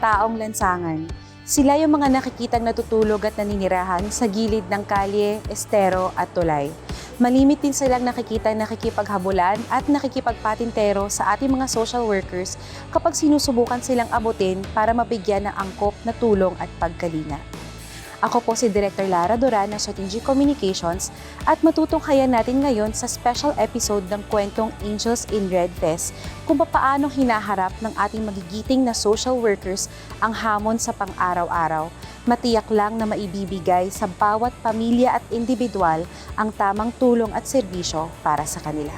taong lansangan. Sila yung mga nakikitang natutulog at naninirahan sa gilid ng kalye, estero at tulay. Malimit din silang nakikitang nakikipaghabulan at nakikipagpatintero sa ating mga social workers kapag sinusubukan silang abutin para mabigyan ng angkop na tulong at pagkalinga. Ako po si Director Lara Duran ng Strategic Communications at matutunghayan natin ngayon sa special episode ng kwentong Angels in Red Fest kung paano hinaharap ng ating magigiting na social workers ang hamon sa pang-araw-araw. Matiyak lang na maibibigay sa bawat pamilya at individual ang tamang tulong at serbisyo para sa kanila.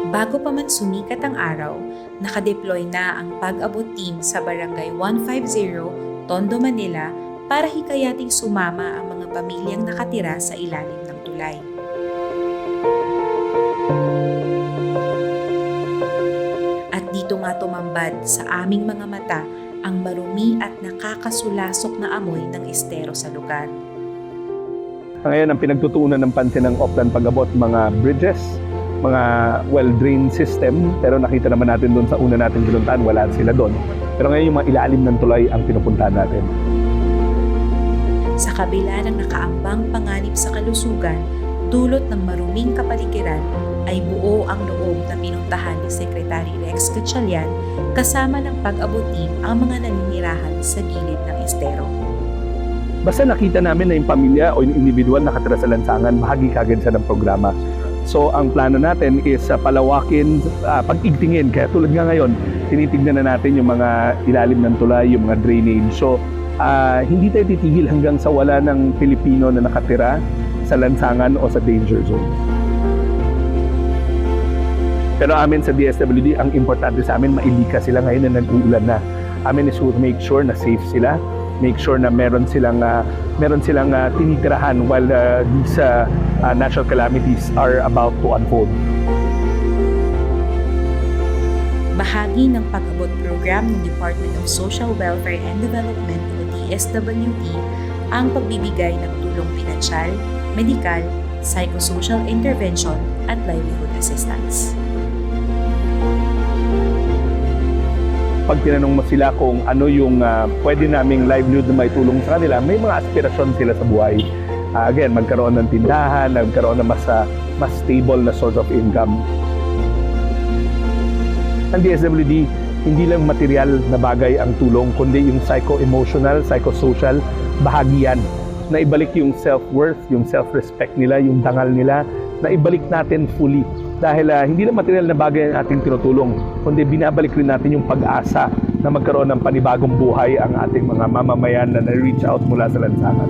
Bago pa man sumikat ang araw, nakadeploy na ang pag-abot team sa Barangay 150, Tondo, Manila para hikayating sumama ang mga pamilyang nakatira sa ilalim ng tulay. At dito nga tumambad sa aming mga mata ang marumi at nakakasulasok na amoy ng estero sa lugar. Ngayon, ang pinagtutuunan ng pansin ng Oplan pag-abot, mga bridges, mga well-drained system, pero nakita naman natin doon sa una natin pinuntahan, wala sila doon. Pero ngayon yung mga ilalim ng tulay ang pinupuntahan natin. Sa kabila ng nakaambang panganib sa kalusugan, dulot ng maruming kapaligiran, ay buo ang loob na pinuntahan ni Secretary Rex Gatchalian kasama ng pag-abot team ang mga naninirahan sa gilid ng estero. Basta nakita namin na yung pamilya o yung individual nakatira sa lansangan, bahagi kagad siya ng programa. So ang plano natin is palawakin, pag-igtingin. Kaya tulad nga ngayon, tinitignan na natin yung mga ilalim ng tulay, yung mga drainage. So hindi tayo titigil hanggang sa wala ng Pilipino na nakatira sa lansangan o sa danger zone. Pero amin sa DSWD, ang importante sa amin, mailika sila ngayon na nag-uulan na. Amin is to make sure na safe sila, make sure na meron silang tinitirahan while these natural calamities are about to unfold. Bahagi ng pag-abot program ng Department of Social Welfare and Development o DSWD ang pagbibigay ng tulong pinansyal, medikal, psychosocial intervention at livelihood assistance. Pag tinanong mo sila kung ano yung pwede naming livelihood na may tulong sa kanila, may mga aspirasyon sila sa buhay. Again, magkaroon ng tindahan, magkaroon ng mas stable na source of income. Ang DSWD, hindi lang material na bagay ang tulong, kundi yung psycho-emotional, psychosocial, bahagi yan. Na ibalik yung self-worth, yung self-respect nila, yung dangal nila, na ibalik natin fully. Dahil hindi lang material na bagay ang ating tinutulong, kundi binabalik rin natin yung pag-asa na magkaroon ng panibagong buhay ang ating mga mamamayan na na-reach out mula sa lansangan.